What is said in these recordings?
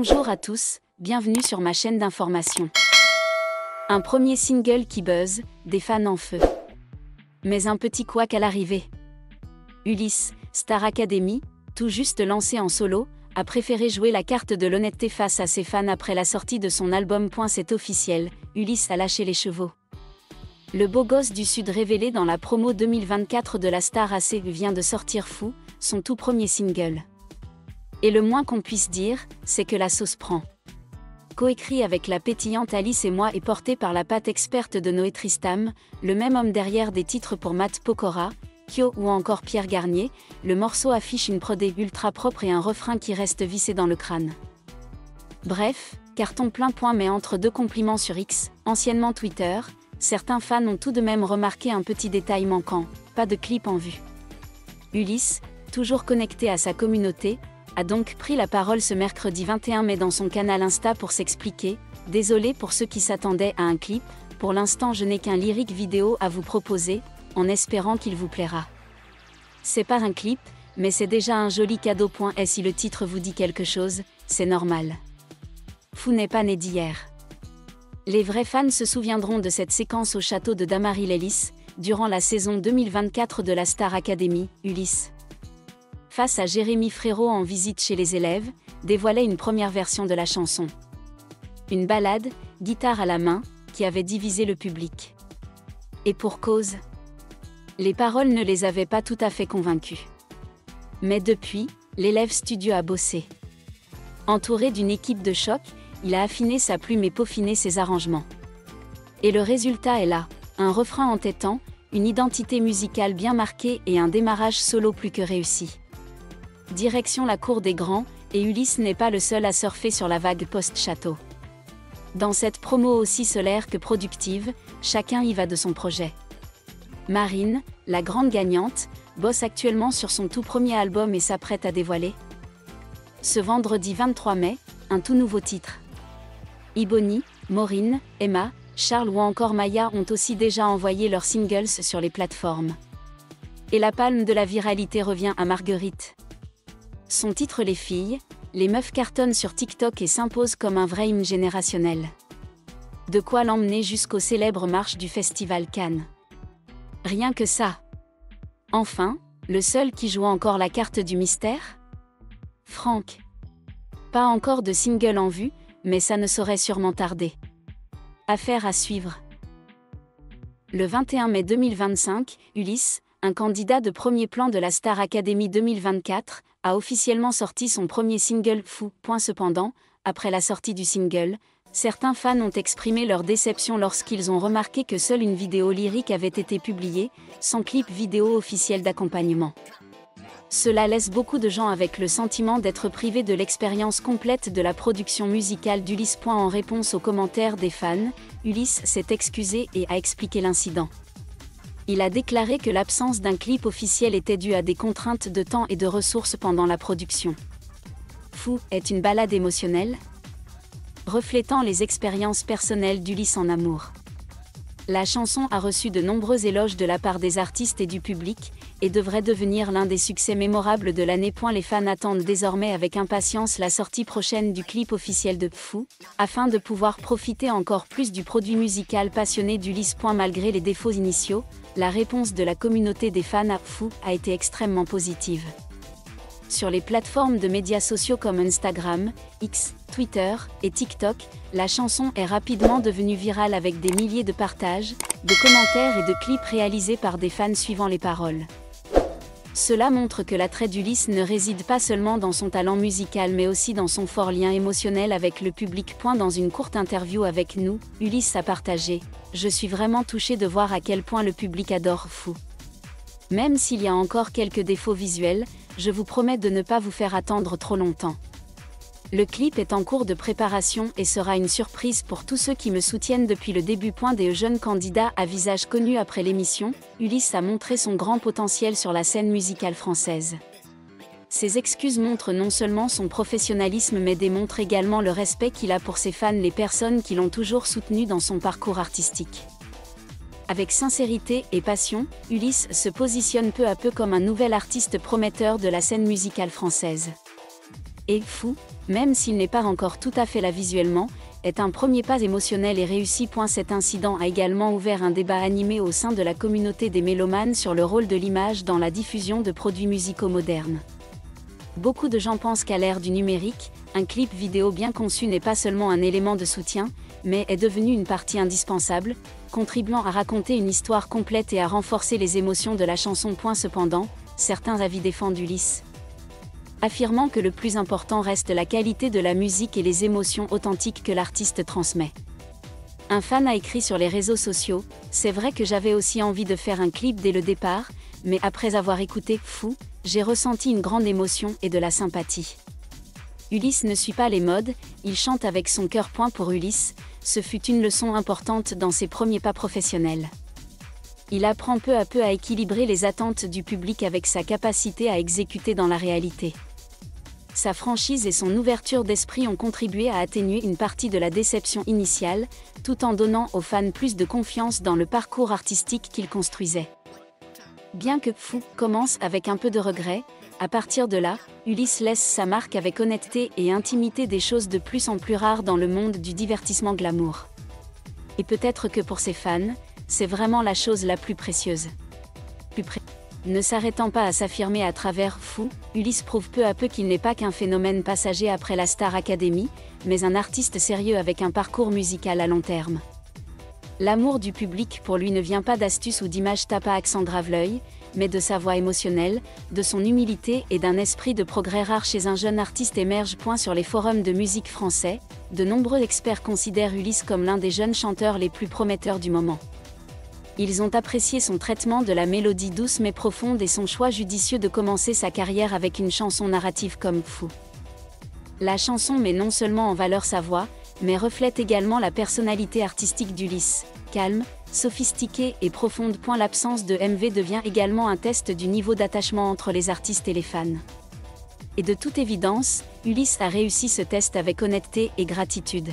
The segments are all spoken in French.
Bonjour à tous, bienvenue sur ma chaîne d'information. Un premier single qui buzz, des fans en feu. Mais un petit couac à l'arrivée. Ulysse, Star Academy, tout juste lancé en solo, a préféré jouer la carte de l'honnêteté face à ses fans après la sortie de son album. C'est officiel, Ulysse a lâché les chevaux. Le beau gosse du Sud révélé dans la promo 2024 de la Star AC vient de sortir Fou, son tout premier single. Et le moins qu'on puisse dire, c'est que la sauce prend. Coécrit avec la pétillante Alice et moi et porté par la patte experte de Noé Tristam, le même homme derrière des titres pour Matt Pokora, Kyo ou encore Pierre Garnier, le morceau affiche une prodée ultra propre et un refrain qui reste vissé dans le crâne. Bref, carton plein point mais entre deux compliments sur X, anciennement Twitter, certains fans ont tout de même remarqué un petit détail manquant, pas de clip en vue. Ulysse, toujours connecté à sa communauté, a donc pris la parole ce mercredi 21 mai dans son canal Insta pour s'expliquer. Désolé pour ceux qui s'attendaient à un clip, pour l'instant je n'ai qu'un lyrique vidéo à vous proposer, en espérant qu'il vous plaira. C'est pas un clip, mais c'est déjà un joli cadeau. Et si le titre vous dit quelque chose, c'est normal. Fou n'est pas né d'hier. Les vrais fans se souviendront de cette séquence au château de Damary-Lélis, durant la saison 2024 de la Star Academy. Ulysse, face à Jérémy Frérot en visite chez les élèves, dévoilait une première version de la chanson. Une ballade, guitare à la main, qui avait divisé le public. Et pour cause, les paroles ne les avaient pas tout à fait convaincus. Mais depuis, l'élève studio a bossé. Entouré d'une équipe de choc, il a affiné sa plume et peaufiné ses arrangements. Et le résultat est là, un refrain entêtant, une identité musicale bien marquée et un démarrage solo plus que réussi. Direction la cour des grands, et Ulysse n'est pas le seul à surfer sur la vague post-château. Dans cette promo aussi solaire que productive, chacun y va de son projet. Marine, la grande gagnante, bosse actuellement sur son tout premier album et s'apprête à dévoiler, ce vendredi 23 mai, un tout nouveau titre. Iboni, Maureen, Emma, Charles ou encore Maya ont aussi déjà envoyé leurs singles sur les plateformes. Et la palme de la viralité revient à Marguerite. Son titre Les filles, les meufs cartonnent sur TikTok et s'imposent comme un vrai hymne générationnel. De quoi l'emmener jusqu'aux célèbres marches du festival Cannes. Rien que ça. Enfin, le seul qui joue encore la carte du mystère ? Franck. Pas encore de single en vue, mais ça ne saurait sûrement tarder. Affaire à suivre. Le 21 mai 2025, Ulysse, un candidat de premier plan de la Star Academy 2024, a officiellement sorti son premier single Fou. Cependant, après la sortie du single, certains fans ont exprimé leur déception lorsqu'ils ont remarqué que seule une vidéo lyrique avait été publiée, sans clip vidéo officiel d'accompagnement. Cela laisse beaucoup de gens avec le sentiment d'être privés de l'expérience complète de la production musicale d'Ulysse. En réponse aux commentaires des fans, Ulysse s'est excusé et a expliqué l'incident. Il a déclaré que l'absence d'un clip officiel était due à des contraintes de temps et de ressources pendant la production. Fou est une ballade émotionnelle, reflétant les expériences personnelles d'Ulysse en amour. La chanson a reçu de nombreux éloges de la part des artistes et du public, et devrait devenir l'un des succès mémorables de l'année. Les fans attendent désormais avec impatience la sortie prochaine du clip officiel de Fou, afin de pouvoir profiter encore plus du produit musical passionné d'Ulysse. Malgré les défauts initiaux, la réponse de la communauté des fans à Fou a été extrêmement positive. Sur les plateformes de médias sociaux comme Instagram, X, Twitter et TikTok, la chanson est rapidement devenue virale avec des milliers de partages, de commentaires et de clips réalisés par des fans suivant les paroles. Cela montre que l'attrait d'Ulysse ne réside pas seulement dans son talent musical mais aussi dans son fort lien émotionnel avec le public. Dans une courte interview avec nous, Ulysse a partagé « Je suis vraiment touché de voir à quel point le public adore Fou. Même s'il y a encore quelques défauts visuels, je vous promets de ne pas vous faire attendre trop longtemps. Le clip est en cours de préparation et sera une surprise pour tous ceux qui me soutiennent depuis le début. Des jeunes candidats à visage connu après l'émission, Ulysse a montré son grand potentiel sur la scène musicale française. Ses excuses montrent non seulement son professionnalisme mais démontrent également le respect qu'il a pour ses fans, les personnes qui l'ont toujours soutenu dans son parcours artistique. Avec sincérité et passion, Ulysse se positionne peu à peu comme un nouvel artiste prometteur de la scène musicale française. Et Fou, même s'il n'est pas encore tout à fait là visuellement, est un premier pas émotionnel et réussi. Cet incident a également ouvert un débat animé au sein de la communauté des mélomanes sur le rôle de l'image dans la diffusion de produits musicaux modernes. Beaucoup de gens pensent qu'à l'ère du numérique, un clip vidéo bien conçu n'est pas seulement un élément de soutien, mais est devenu une partie indispensable, contribuant à raconter une histoire complète et à renforcer les émotions de la chanson. Cependant, certains avis défendent Ulysse, affirmant que le plus important reste la qualité de la musique et les émotions authentiques que l'artiste transmet. Un fan a écrit sur les réseaux sociaux: « C'est vrai que j'avais aussi envie de faire un clip dès le départ, mais après avoir écouté Fou, j'ai ressenti une grande émotion et de la sympathie. Ulysse ne suit pas les modes, il chante avec son cœur. » Pour Ulysse, ce fut une leçon importante dans ses premiers pas professionnels. Il apprend peu à peu à équilibrer les attentes du public avec sa capacité à exécuter dans la réalité. Sa franchise et son ouverture d'esprit ont contribué à atténuer une partie de la déception initiale, tout en donnant aux fans plus de confiance dans le parcours artistique qu'il construisait. Bien que Fou commence avec un peu de regret, à partir de là, Ulysse laisse sa marque avec honnêteté et intimité, des choses de plus en plus rares dans le monde du divertissement glamour. Et peut-être que pour ses fans, c'est vraiment la chose la plus précieuse. Ne s'arrêtant pas à s'affirmer à travers Fou, Ulysse prouve peu à peu qu'il n'est pas qu'un phénomène passager après la Star Academy, mais un artiste sérieux avec un parcours musical à long terme. L'amour du public pour lui ne vient pas d'astuces ou d'images tape à accent grave l'œil, mais de sa voix émotionnelle, de son humilité et d'un esprit de progrès rare chez un jeune artiste émerge. Sur les forums de musique français, de nombreux experts considèrent Ulysse comme l'un des jeunes chanteurs les plus prometteurs du moment. Ils ont apprécié son traitement de la mélodie douce mais profonde et son choix judicieux de commencer sa carrière avec une chanson narrative comme Fou. La chanson met non seulement en valeur sa voix, mais reflète également la personnalité artistique d'Ulysse, calme, sophistiquée et profonde. L'absence de MV devient également un test du niveau d'attachement entre les artistes et les fans. Et de toute évidence, Ulysse a réussi ce test avec honnêteté et gratitude.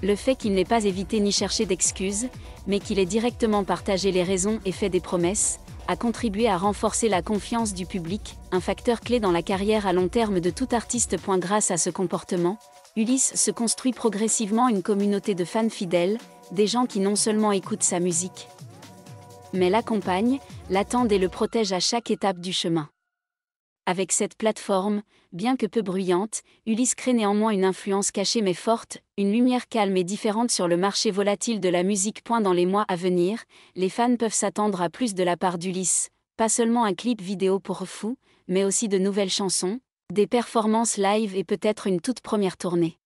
Le fait qu'il n'ait pas évité ni cherché d'excuses, mais qu'il ait directement partagé les raisons et fait des promesses, a contribué à renforcer la confiance du public, un facteur clé dans la carrière à long terme de tout artiste. Grâce à ce comportement, Ulysse se construit progressivement une communauté de fans fidèles, des gens qui non seulement écoutent sa musique, mais l'accompagnent, l'attendent et le protègent à chaque étape du chemin. Avec cette plateforme, bien que peu bruyante, Ulysse crée néanmoins une influence cachée mais forte, une lumière calme et différente sur le marché volatile de la musique. Dans les mois à venir, les fans peuvent s'attendre à plus de la part d'Ulysse, pas seulement un clip vidéo pour Fou, mais aussi de nouvelles chansons, des performances live et peut-être une toute première tournée.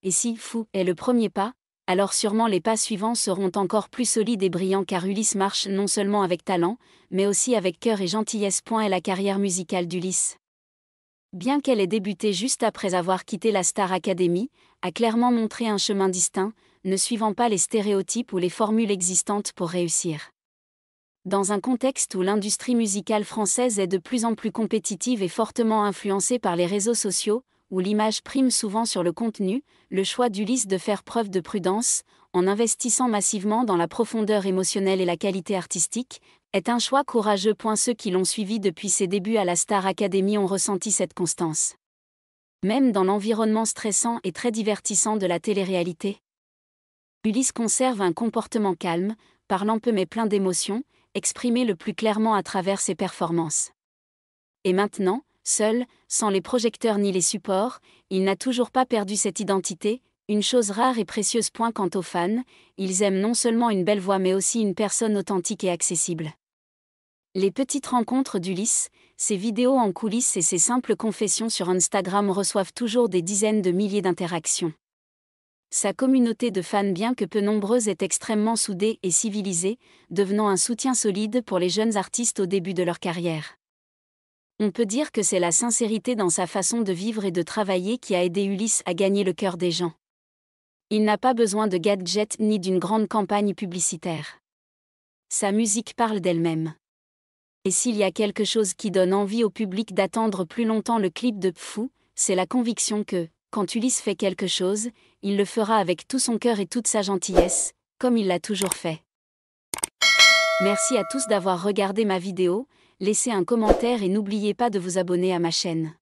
Et si Fou est le premier pas, alors sûrement les pas suivants seront encore plus solides et brillants, car Ulysse marche non seulement avec talent, mais aussi avec cœur et gentillesse. Et la carrière musicale d'Ulysse, bien qu'elle ait débuté juste après avoir quitté la Star Academy, a clairement montré un chemin distinct, ne suivant pas les stéréotypes ou les formules existantes pour réussir. Dans un contexte où l'industrie musicale française est de plus en plus compétitive et fortement influencée par les réseaux sociaux, où l'image prime souvent sur le contenu, le choix d'Ulysse de faire preuve de prudence, en investissant massivement dans la profondeur émotionnelle et la qualité artistique, est un choix courageux. Ceux qui l'ont suivi depuis ses débuts à la Star Academy ont ressenti cette constance. Même dans l'environnement stressant et très divertissant de la télé-réalité, Ulysse conserve un comportement calme, parlant peu mais plein d'émotions, exprimé le plus clairement à travers ses performances. Et maintenant, seul, sans les projecteurs ni les supports, il n'a toujours pas perdu cette identité, une chose rare et précieuse. Quant aux fans, ils aiment non seulement une belle voix mais aussi une personne authentique et accessible. Les petites rencontres d'Ulysse, ses vidéos en coulisses et ses simples confessions sur Instagram reçoivent toujours des dizaines de milliers d'interactions. Sa communauté de fans, bien que peu nombreuse, est extrêmement soudée et civilisée, devenant un soutien solide pour les jeunes artistes au début de leur carrière. On peut dire que c'est la sincérité dans sa façon de vivre et de travailler qui a aidé Ulysse à gagner le cœur des gens. Il n'a pas besoin de gadgets ni d'une grande campagne publicitaire. Sa musique parle d'elle-même. Et s'il y a quelque chose qui donne envie au public d'attendre plus longtemps le clip de Fou, c'est la conviction que, quand Ulysse fait quelque chose, il le fera avec tout son cœur et toute sa gentillesse, comme il l'a toujours fait. Merci à tous d'avoir regardé ma vidéo, laissez un commentaire et n'oubliez pas de vous abonner à ma chaîne.